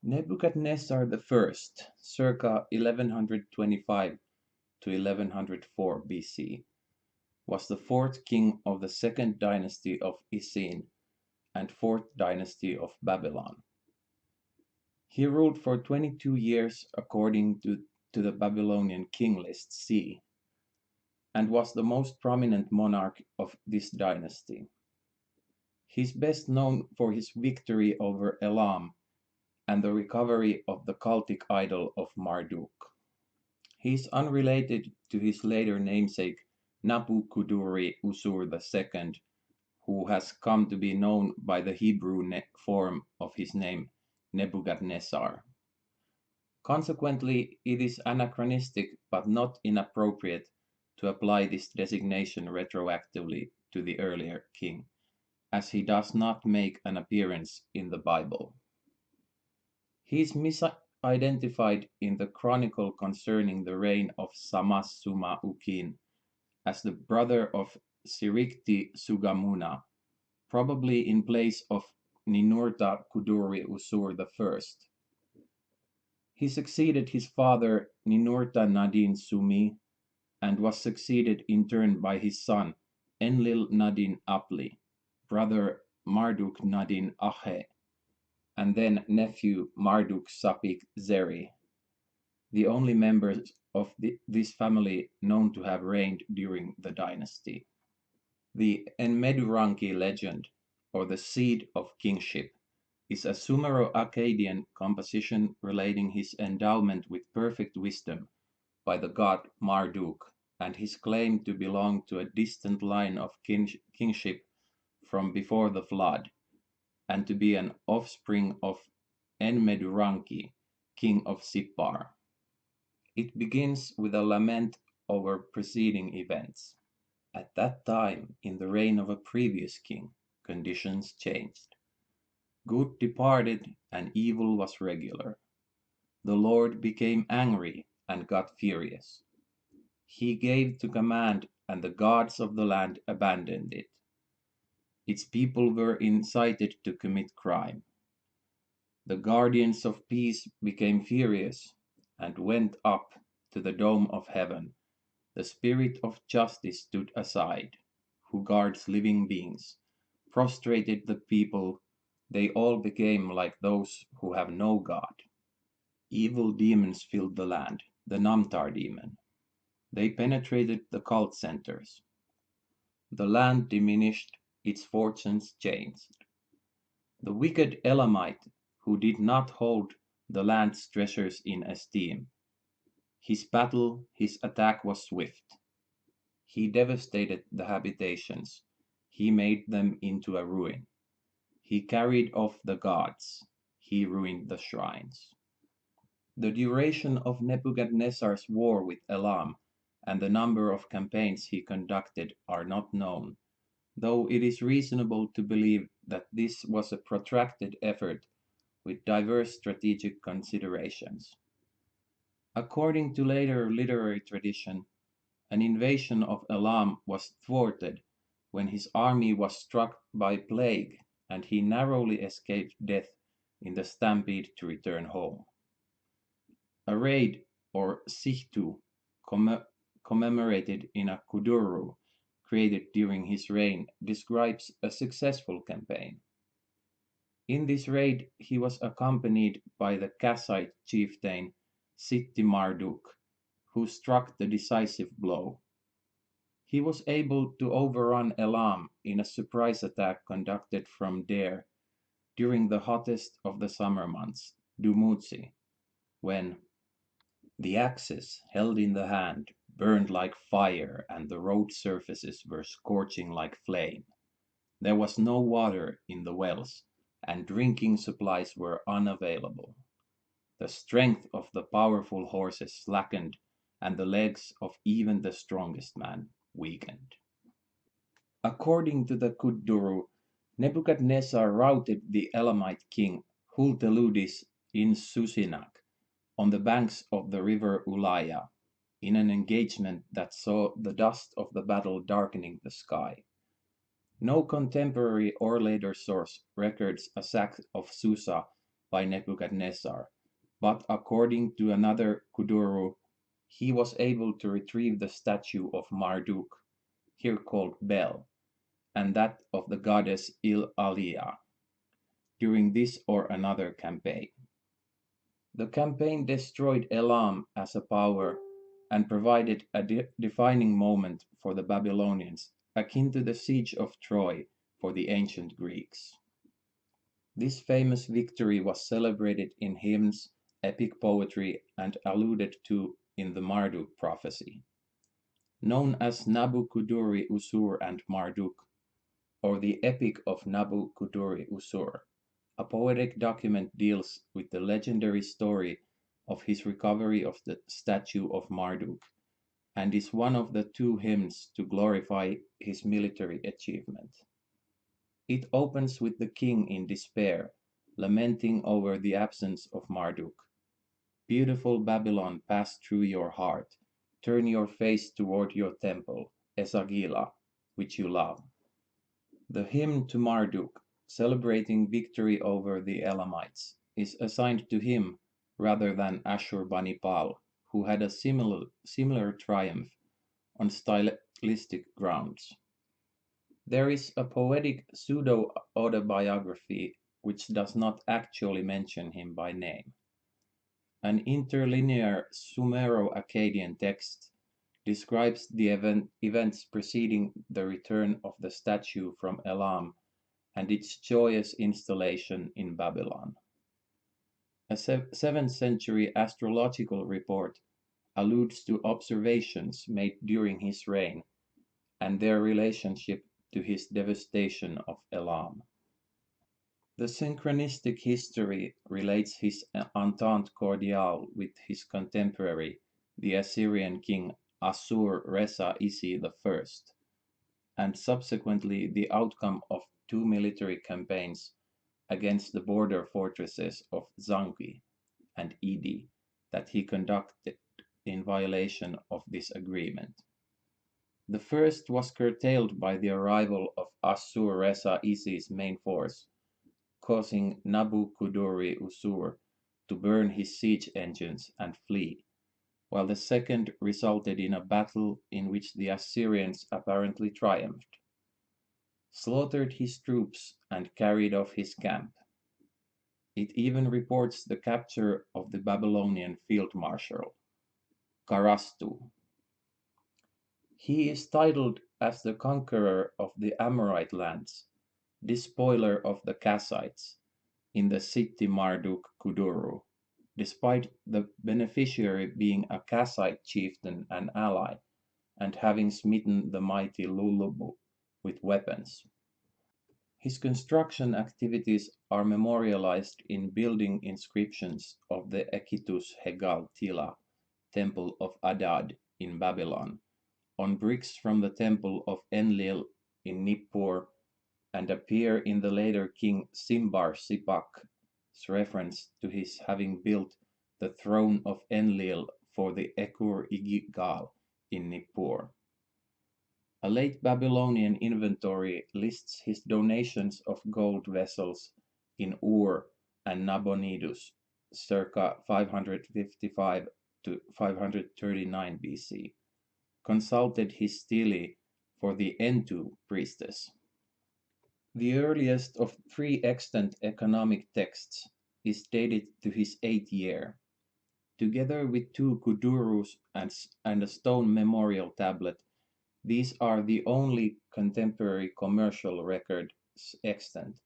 Nebuchadnezzar I, circa 1125 to 1104 BC, was the fourth king of the second dynasty of Isin and fourth dynasty of Babylon. He ruled for 22 years according to the Babylonian king list C, and was the most prominent monarch of this dynasty. He is best known for his victory over Elam and the recovery of the cultic idol of Marduk. He is unrelated to his later namesake Nabucadnezzar I, who has come to be known by the Hebrew form of his name Nebuchadnezzar. Consequently, it is anachronistic but not inappropriate to apply this designation retroactively to the earlier king, as he does not make an appearance in the Bible. He is misidentified in the chronicle concerning the reign of Samas-Suma-Ukin as the brother of Sirikti-Sugamuna, probably in place of Ninurta-Kudurri-Usur I. He succeeded his father Ninurta-Nadin-Sumi and was succeeded in turn by his son Enlil-Nadin-Apli, brother Marduk-Nadin-Ahe, and then nephew Marduk-Sapik-Zeri, the only members of this family known to have reigned during the dynasty. The Enmeduranki legend, or the Seed of Kingship, is a Sumero-Akkadian composition relating his endowment with perfect wisdom by the god Marduk and his claim to belong to a distant line of kingship from before the flood, and to be an offspring of Enmeduranki, king of Sippar. It begins with a lament over preceding events. At that time, in the reign of a previous king, conditions changed. Good departed and evil was regular. The Lord became angry and got furious. He gave to command, and the gods of the land abandoned it. Its people were incited to commit crime. The guardians of peace became furious and went up to the dome of heaven. The spirit of justice stood aside, who guards living beings, prostrated the people. They all became like those who have no God. Evil demons filled the land, the Namtar demon. They penetrated the cult centers. The land diminished, its fortunes changed. The wicked Elamite, who did not hold the land's treasures in esteem. His attack was swift. He devastated the habitations. He made them into a ruin. He carried off the gods. He ruined the shrines. The duration of Nebuchadnezzar's war with Elam and the number of campaigns he conducted are not known, though it is reasonable to believe that this was a protracted effort with diverse strategic considerations. According to later literary tradition, an invasion of Elam was thwarted when his army was struck by plague and he narrowly escaped death in the stampede to return home. A raid, or sichtu, commemorated in a kuduru created during his reign, describes a successful campaign. In this raid, he was accompanied by the Kassite chieftain Sitti Marduk, who struck the decisive blow. He was able to overrun Elam in a surprise attack conducted from Dare during the hottest of the summer months, Dumuzi, when the axes, held in the hand, burned like fire and the road surfaces were scorching like flame. There was no water in the wells, and drinking supplies were unavailable. The strength of the powerful horses slackened, and the legs of even the strongest man weakened. According to the Kuduru, Nebuchadnezzar routed the Elamite king Hulteludis in Susinak on the banks of the river Ulaya, in an engagement that saw the dust of the battle darkening the sky. No contemporary or later source records a sack of Susa by Nebuchadnezzar, but according to another Kuduru, he was able to retrieve the statue of Marduk, here called Bel, and that of the goddess Il-Aliyah, during this or another campaign. The campaign destroyed Elam as a power and provided a defining moment for the Babylonians, akin to the siege of Troy for the ancient Greeks. This famous victory was celebrated in hymns, epic poetry, and alluded to in the Marduk prophecy. Known as Nabucuduri Usur and Marduk, or the Epic of Nabucuduri Usur, a poetic document deals with the legendary story of his recovery of the statue of Marduk, and is one of the two hymns to glorify his military achievement. It opens with the king in despair, lamenting over the absence of Marduk. Beautiful Babylon, pass through your heart. Turn your face toward your temple, Esagila, which you love. The hymn to Marduk, celebrating victory over the Elamites, is assigned to him rather than Ashurbanipal, who had a similar triumph on stylistic grounds. There is a poetic pseudo-autobiography which does not actually mention him by name. An interlinear Sumero-Akkadian text describes the events preceding the return of the statue from Elam and its joyous installation in Babylon. A 7th century astrological report alludes to observations made during his reign and their relationship to his devastation of Elam. The synchronistic history relates his entente cordiale with his contemporary, the Assyrian king Assur-Reza I, and subsequently the outcome of two military campaigns against the border fortresses of Zanqi and Idi that he conducted in violation of this agreement. The first was curtailed by the arrival of Assur-Reza I's main force, causing Nabucuduri Usur to burn his siege engines and flee, while the second resulted in a battle in which the Assyrians apparently triumphed, slaughtered his troops, and carried off his camp. It even reports the capture of the Babylonian field marshal, Karastu. He is titled as the conqueror of the Amorite lands, despoiler of the Kassites, in the Sitti Marduk Kuduru, despite the beneficiary being a Kassite chieftain and ally, and having smitten the mighty Lulubu with weapons. His construction activities are memorialized in building inscriptions of the Ekitus Hegal Tila, Temple of Adad in Babylon, on bricks from the temple of Enlil in Nippur, and appear in the later king Simbar Sipak's reference to his having built the throne of Enlil for the Ekur Igigal in Nippur. A late Babylonian inventory lists his donations of gold vessels in Ur and Nabonidus, circa 555 to 539 BC, consulted his stele for the Entu priestess. The earliest of three extant economic texts is dated to his 8th year. Together with two kudurus and a stone memorial tablet, these are the only contemporary commercial records extant.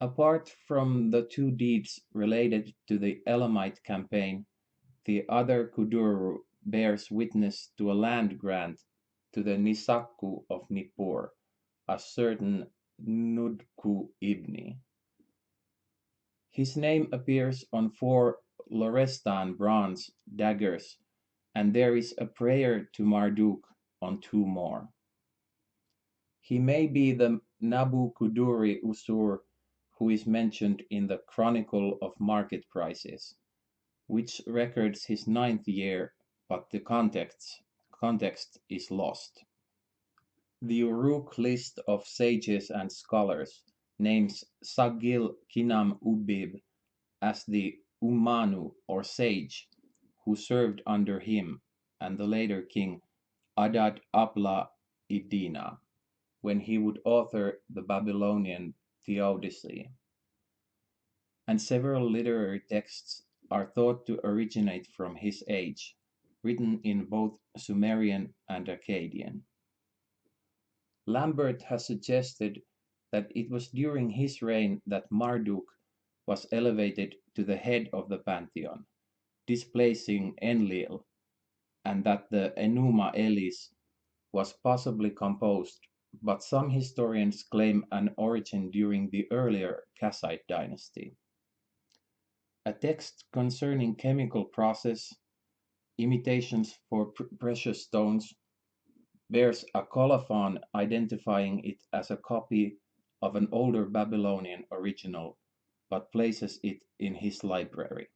Apart from the two deeds related to the Elamite campaign, the other kuduru bears witness to a land grant to the Nisakku of Nippur, a certain Nudku Ibni. His name appears on 4 Lorestan bronze daggers, and there is a prayer to Marduk on 2 more. He may be the Nabucuduri Usur who is mentioned in the Chronicle of Market Prices, which records his 9th year, but the context is lost. The Uruk list of sages and scholars names Sagil Kinam Ubib as the Umanu or sage who served under him and the later king Adad Apla Idina when he would author the Babylonian Theodicy, and several literary texts are thought to originate from his age, written in both Sumerian and Akkadian. Lambert has suggested that it was during his reign that Marduk was elevated to the head of the pantheon, displacing Enlil, and that the Enuma Elis was possibly composed, but some historians claim an origin during the earlier Kassite dynasty. A text concerning chemical process, imitations for precious stones, bears a colophon identifying it as a copy of an older Babylonian original, but places it in his library.